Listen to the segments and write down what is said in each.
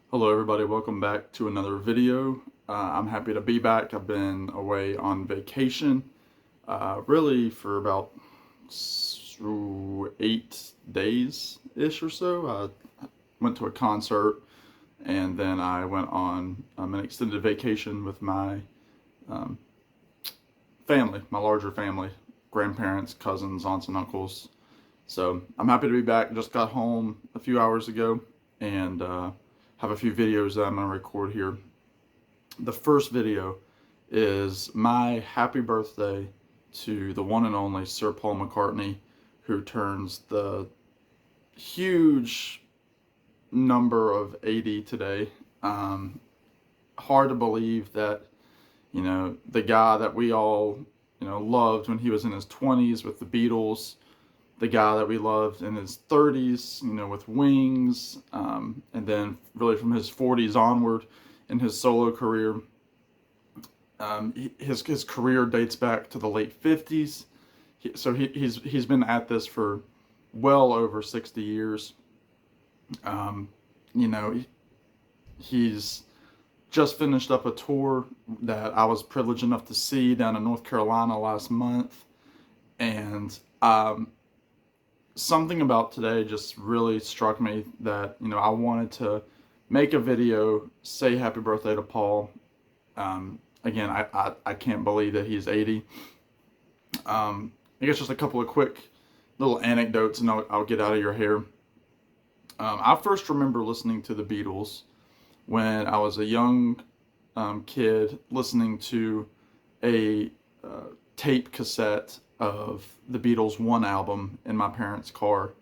Hello everybody, welcome back to another video. I'm happy to be back. I've been away on vacation, really for about 8 days-ish or so. I went to a concert and then I went on an extended vacation with my um, family, my larger family, grandparents, cousins, aunts and uncles. So I'm happy to be back. Just got home a few hours ago and have a few videos that I'm going to record here. The first video is my happy birthday to the one and only Sir Paul McCartney, who turns the huge number of 80 today. Hard to believe that, the guy that we all, loved when he was in his 20s with the Beatles, the guy that we loved in his 30s, with Wings, and then really from his 40s onward in his solo career. His career dates back to the late 50s, so he's been at this for well over 60 years. Um, you know, he's just finished up a tour that I was privileged enough to see down in North Carolina last month, and something about today just really struck me that I wanted to make a video, say happy birthday to Paul. Again, I can't believe that he's 80. I guess just a couple of quick little anecdotes and I'll get out of your hair. I first remember listening to the Beatles when I was a young kid, listening to a tape cassette of the Beatles' One album in my parents' car.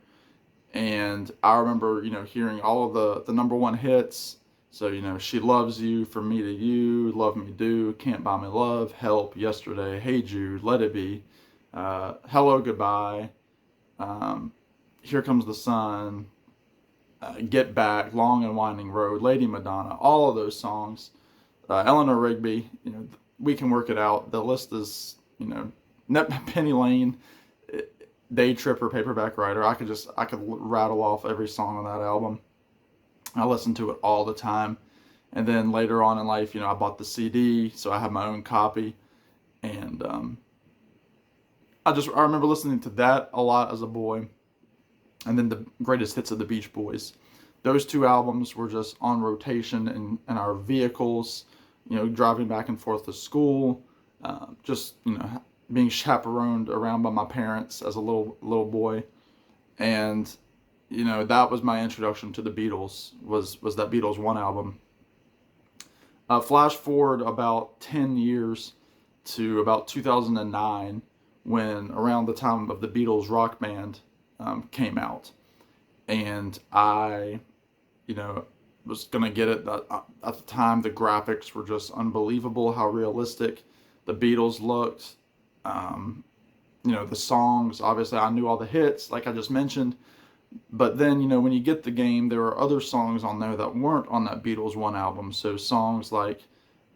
And I remember, hearing all of the number one hits. So, She Loves You, From Me to You, Love Me Do, Can't Buy Me Love, Help, Yesterday, Hey Jude, Let It Be, Hello, Goodbye, Here Comes the Sun, Get Back, Long and Winding Road, Lady Madonna, all of those songs. Eleanor Rigby, We Can Work It Out. The list is, Penny Lane, Day Tripper, Paperback Writer. I could rattle off every song on that album. I listened to it all the time. And then later on in life, I bought the CD, so I have my own copy. And I remember listening to that a lot as a boy. And then the greatest hits of the Beach Boys. Those two albums were just on rotation in our vehicles, driving back and forth to school, just, being chaperoned around by my parents as a little boy. And, that was my introduction to the Beatles, was that Beatles One album. Flash forward about 10 years to about 2009, when around the time of the Beatles Rock Band came out. And I, was going to get it. At the time, the graphics were just unbelievable, how realistic the Beatles looked. The songs, obviously I knew all the hits, like I just mentioned. But then, when you get the game, there are other songs on there that weren't on that Beatles One album. So songs like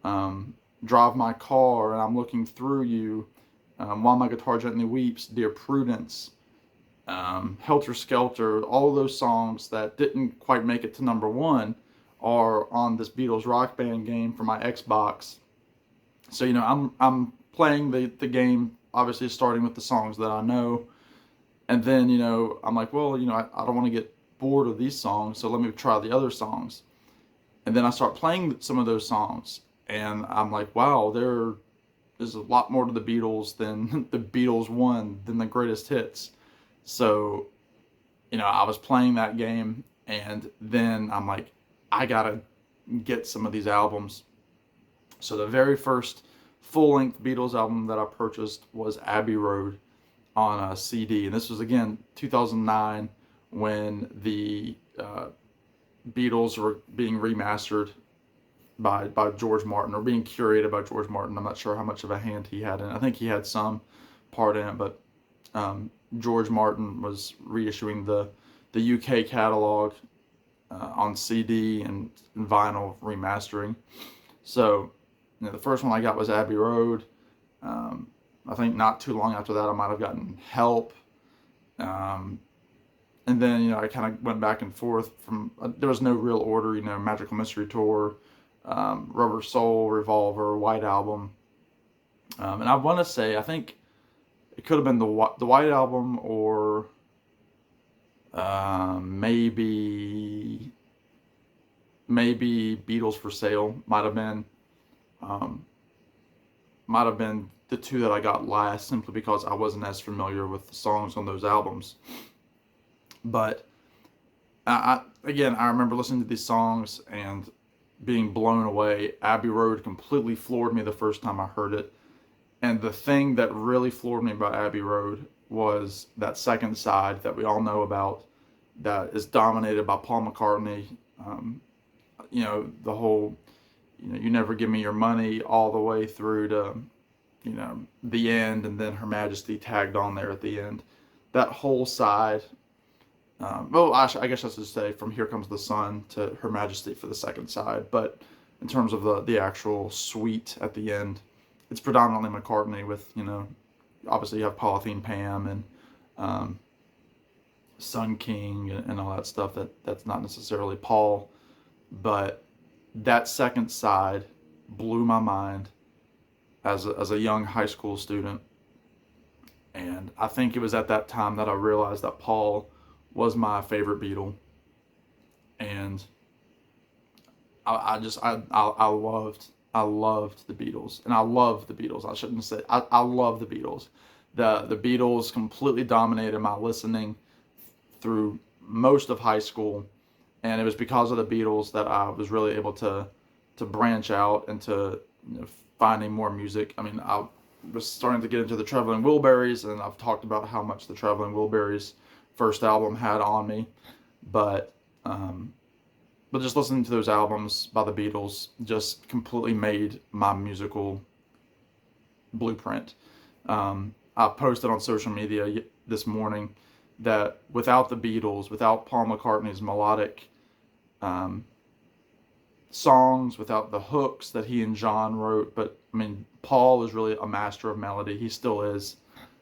Drive My Car and I'm Looking Through You, While My Guitar Gently Weeps, Dear Prudence, Helter Skelter, all of those songs that didn't quite make it to number one are on this Beatles Rock Band game for my Xbox. So, I'm playing the game, obviously starting with the songs that I know. And then, I'm like, well, I don't want to get bored of these songs, so let me try the other songs. And then I start playing some of those songs, and I'm like, wow, there is a lot more to the Beatles than the Beatles One, than the greatest hits. So, I was playing that game, and then I'm like, I gotta get some of these albums. So the very first full-length Beatles album that I purchased was Abbey Road on a CD, and this was again 2009 when the Beatles were being remastered by George Martin, or being curated by George Martin. I'm not sure how much of a hand he had in it. I think he had some part in it, but George Martin was reissuing the UK catalog on CD and vinyl remastering. So, the first one I got was Abbey Road. I think not too long after that I might have gotten Help. And And then, I kind of went back and forth from, there was no real order, Magical Mystery Tour, Rubber Soul, Revolver, White Album. And I want to say, I think it could have been the White Album, or maybe Beatles for Sale might have been. Might have been the two that I got last, simply because I wasn't as familiar with the songs on those albums. But again, I remember listening to these songs and being blown away. Abbey Road completely floored me the first time I heard it. And the thing that really floored me about Abbey Road was that second side that we all know about, that is dominated by Paul McCartney. The whole, You Never Give Me Your Money, all the way through to, the end, and then Her Majesty tagged on there at the end. That whole side, I guess I should say From Here Comes the Sun to Her Majesty for the second side. But in terms of the actual suite at the end, it's predominantly McCartney with, obviously you have Polythene Pam and Sun King and all that stuff that's not necessarily Paul. But that second side blew my mind as a young high school student. And I think it was at that time that I realized that Paul was my favorite Beatle. And I loved the Beatles, and I love the Beatles. I shouldn't say I love the Beatles. The Beatles completely dominated my listening through most of high school, and it was because of the Beatles that I was really able to branch out into finding more music. I mean, I was starting to get into the Traveling Wilburys, and I've talked about how much the Traveling Wilburys first album had on me, but just listening to those albums by the Beatles just completely made my musical blueprint. I posted on social media this morning that without the Beatles, without Paul McCartney's melodic songs, without the hooks that he and John wrote, but I mean, Paul is really a master of melody. He still is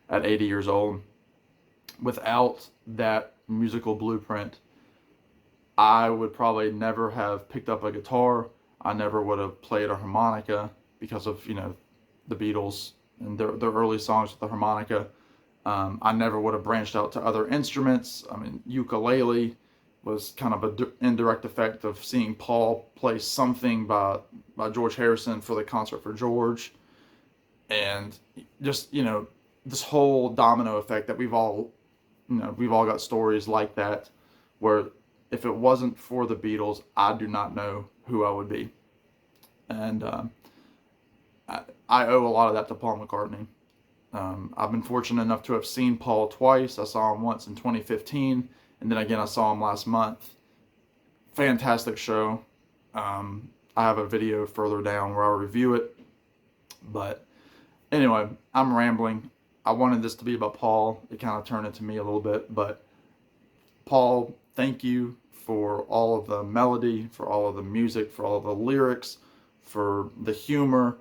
at 80 years old. Without that musical blueprint, I would probably never have picked up a guitar. I never would have played a harmonica because of, the Beatles and their early songs with the harmonica. I never would have branched out to other instruments. I mean, ukulele was kind of an indirect effect of seeing Paul play Something by George Harrison for the Concert for George. And just, this whole domino effect that we've all got stories like that, where if it wasn't for the Beatles, I do not know who I would be. And I owe a lot of that to Paul McCartney. I've been fortunate enough to have seen Paul twice. I saw him once in 2015, and then again I saw him last month. Fantastic show. I have a video further down where I review it. But anyway, I'm rambling. I wanted this to be about Paul. It kind of turned into me a little bit. But Paul, thank you for all of the melody, for all of the music, for all of the lyrics, for the humor,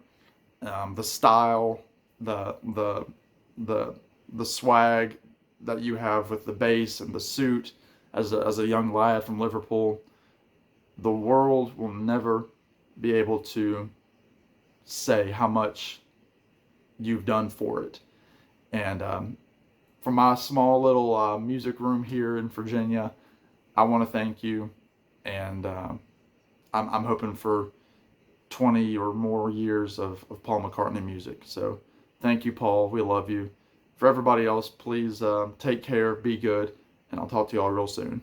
the style, the swag that you have with the bass and the suit as a young lad from Liverpool. The world will never be able to say how much you've done for it. And for my small little music room here in Virginia, I want to thank you. And I'm hoping for 20 or more years of Paul McCartney music. So thank you, Paul. We love you. For everybody else, please take care, be good, and I'll talk to you all real soon.